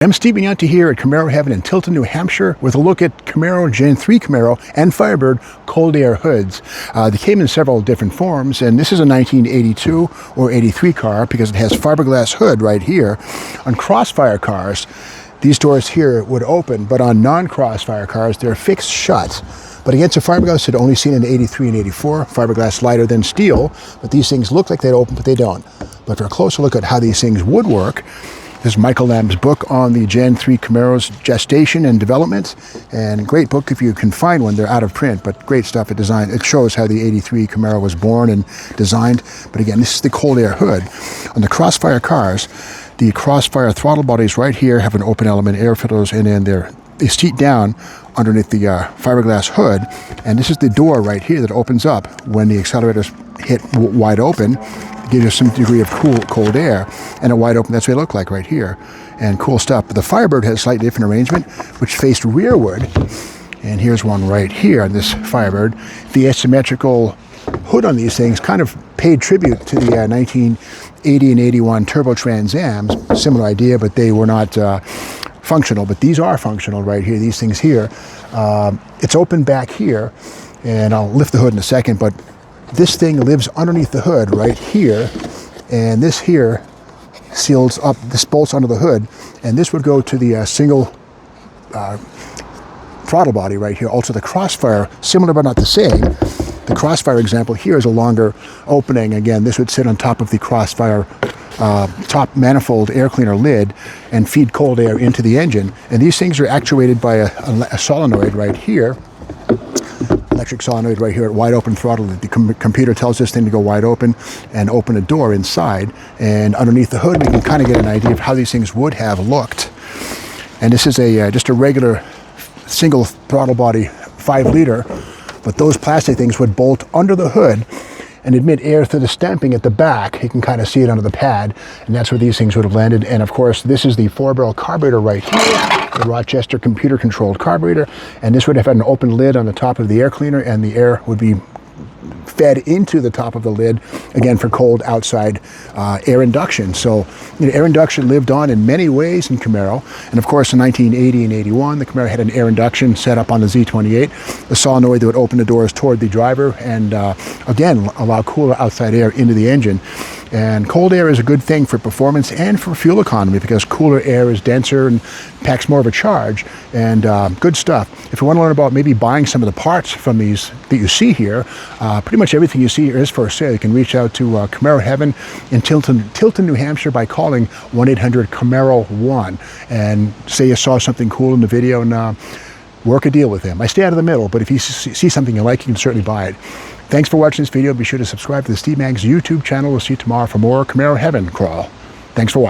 I'm Steve Bignanti here at Camaro Heaven in Tilton, New Hampshire with a look at Camaro Gen 3 Camaro and Firebird cold air hoods. They came in several different forms, and this is a 1982 or 83 car because it has fiberglass hood right here. On Crossfire cars, these doors here would open, but on non-Crossfire cars, they're fixed shut. But against a fiberglass hood, only seen in 83 and 84, fiberglass lighter than steel, but these things look like they'd open, but they don't. But for a closer look at how these things would work, this is Michael Lamb's book on the Gen 3 Camaro's gestation and development, and a great book if you can find one. They're out of print, but great stuff. It shows how the 83 Camaro was born and designed. But again, this is the cold air hood. On the Crossfire cars, the Crossfire throttle bodies right here have an open element air filters, and then they seat down underneath the fiberglass hood, and this is the door right here that opens up when the accelerators hit wide open. Gives you some degree of cold air, and a wide open, that's what they look like right here, and cool stuff. But the Firebird has a slightly different arrangement, which faced rearward, and here's one right here on this Firebird. The asymmetrical hood on these things kind of paid tribute to the 1980 and 81 Turbo Trans Ams. Similar idea, but they were not functional, but these are functional right here, these things here. It's open back here, and I'll lift the hood in a second, but this thing lives underneath the hood right here, and this here seals up, this bolts under the hood, and this would go to the single throttle body right here. Also the Crossfire, similar but not the same. The Crossfire example here is a longer opening. Again, this would sit on top of the Crossfire top manifold air cleaner lid and feed cold air into the engine. And these things are actuated by a solenoid right here. Electric solenoid right here at wide open throttle. The computer tells this thing to go wide open and open a door inside, and underneath the hood we can kind of get an idea of how these things would have looked. And this is just a regular single throttle body 5-liter, but those plastic things would bolt under the hood and admit air through the stamping at the back. You can kind of see it under the pad, and that's where these things would have landed. And of course, this is the 4-barrel carburetor right here, the Rochester computer-controlled carburetor, and this would have had an open lid on the top of the air cleaner, and the air would be fed into the top of the lid, again for cold outside air induction. So air induction lived on in many ways in Camaro, and of course in 1980 and 81 the Camaro had an air induction set up on the Z28, the solenoid that would open the doors toward the driver and again allow cooler outside air into the engine. And cold air is a good thing for performance and for fuel economy because cooler air is denser and packs more of a charge, and good stuff. If you want to learn about maybe buying some of the parts from these that you see here, pretty much everything you see here is for sale. You can reach out to Camaro Heaven in Tilton, New Hampshire by calling 1-800-CAMARO-1 and say you saw something cool in the video and work a deal with them. I stay out of the middle, but if you see something you like, you can certainly buy it. Thanks for watching this video. Be sure to subscribe to the Steve Mag's YouTube channel. We'll see you tomorrow for more Camaro Heaven crawl. Thanks for watching.